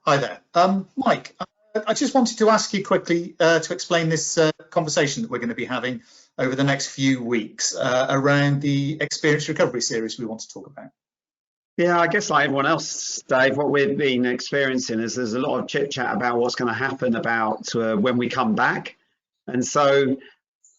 Hi there. Mike, I just wanted to ask you quickly to explain this conversation that we're going to be having over the next few weeks around the experience recovery series we want to talk about. Yeah, I guess like everyone else, Dave, what we've been experiencing is there's a lot of chit chat about what's going to happen about when we come back. And so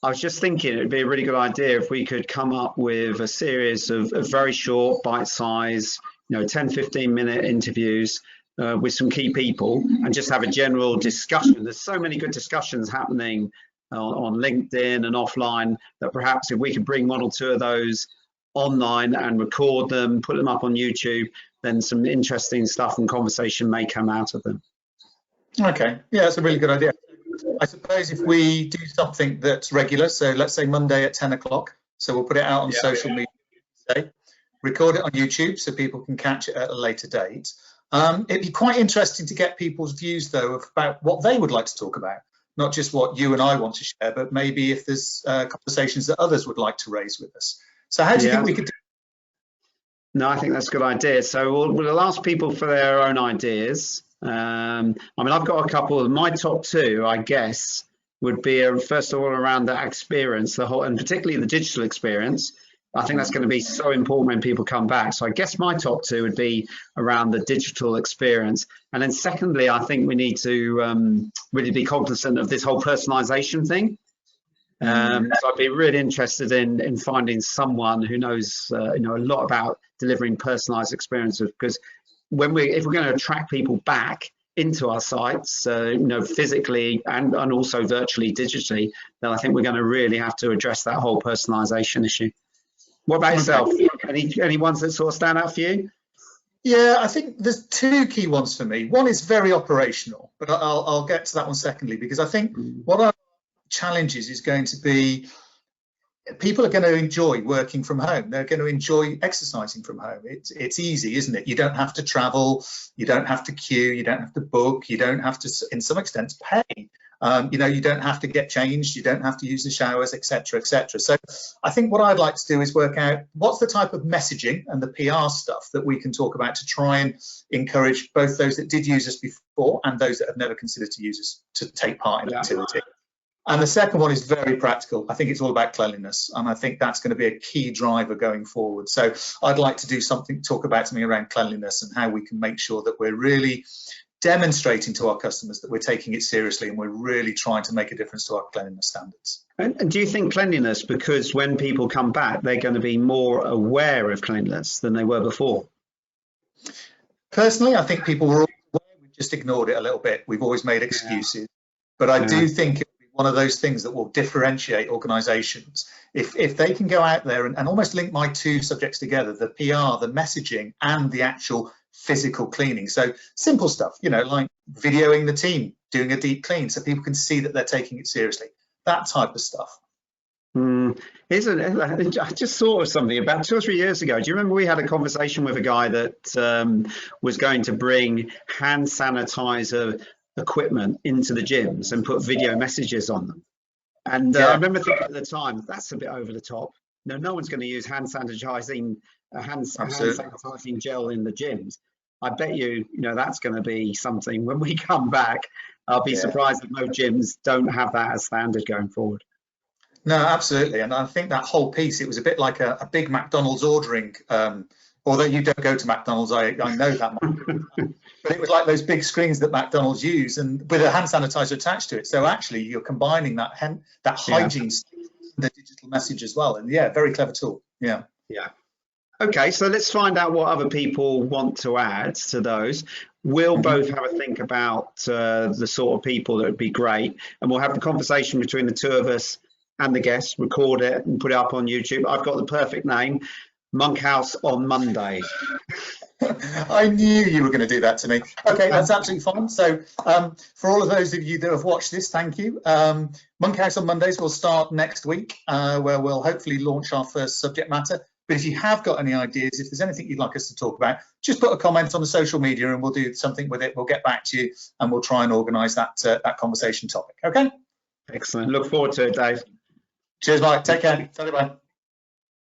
I was just thinking it'd be a really good idea if we could come up with a series of very short, bite size, 10, 15-minute interviews with some key people and just have a general discussion. There's so many good discussions happening on LinkedIn and offline that perhaps if we could bring one or two of those online and record them, put them up on YouTube, then some interesting stuff and conversation may come out of them. Okay, yeah, that's a really good idea. I suppose if we do something that's regular, so let's say Monday at 10 o'clock, so we'll put it out on social media today, record it on YouTube so people can catch it at a later date. It'd be quite interesting to get people's views, though, about what they would like to talk about, not just what you and I want to share, but maybe if there's conversations that others would like to raise with us. So how do you think we could do? No, I think that's a good idea. So we'll ask people for their own ideas. I mean, I've got a couple of my top two, I guess, would be first of all around that experience, and particularly the digital experience. I think that's going to be so important when people come back. So I guess my top two would be around the digital experience. And then secondly, I think we need to really be cognizant of this whole personalization thing. So I'd be really interested in finding someone who knows a lot about delivering personalized experiences, because if we're going to attract people back into our sites, physically and also virtually, digitally, then I think we're going to really have to address that whole personalization issue. What about yourself? Any ones that sort of stand out for you? Yeah, I think there's two key ones for me. One is very operational, but I'll get to that one secondly, because I think what our challenges is going to be, people are going to enjoy working from home. They're going to enjoy exercising from home. It's easy, isn't it? You don't have to travel, you don't have to queue, you don't have to book, you don't have to, in some extent, pay. You don't have to get changed, you don't have to use the showers, etc., etc. So I think what I'd like to do is work out what's the type of messaging and the PR stuff that we can talk about to try and encourage both those that did use us before and those that have never considered to use us to take part in the activity. And the second one is very practical. I think it's all about cleanliness, and I think that's going to be a key driver going forward. So I'd like to do talk about something around cleanliness and how we can make sure that we're really demonstrating to our customers that we're taking it seriously and we're really trying to make a difference to our cleanliness standards. And do you think cleanliness, because when people come back, they're going to be more aware of cleanliness than they were before? Personally, I think people were all aware, we just ignored it a little bit. We've always made excuses, but I do think it'll be one of those things that will differentiate organizations. If they can go out there and almost link my two subjects together, the PR, the messaging, and the actual physical cleaning. So simple stuff, like videoing the team doing a deep clean so people can see that they're taking it seriously, that type of stuff. I just thought of something about 2 or 3 years ago. Do you remember we had a conversation with a guy that was going to bring hand sanitizer equipment into the gyms and put video messages on them? And I remember thinking at the time, that's a bit over the top. No one's going to use hand sanitizing gel in the gyms. I bet you, that's going to be something when we come back. I'll be surprised if most gyms don't have that as standard going forward. No, absolutely. And I think that whole piece, it was a bit like a big McDonald's ordering, although you don't go to McDonald's, I know that much. But it was like those big screens that McDonald's use and with a hand sanitizer attached to it. So actually you're combining that hygiene, the digital message as well. And very clever tool. Yeah. Okay, so let's find out what other people want to add to those. We'll both have a think about the sort of people that would be great, and we'll have the conversation between the two of us and the guests, record it and put it up on YouTube. I've got the perfect name, Monkhouse on Monday. I knew you were going to do that to me. Okay, that's absolutely fine. So for all of those of you that have watched this, thank you. Monkhouse on Mondays will start next week, where we'll hopefully launch our first subject matter. But if you have got any ideas, if there's anything you'd like us to talk about, just put a comment on the social media and we'll do something with it. We'll get back to you and we'll try and organise that conversation topic. Okay? Excellent. Look forward to it, Dave. Cheers, Mike. Take care. Bye.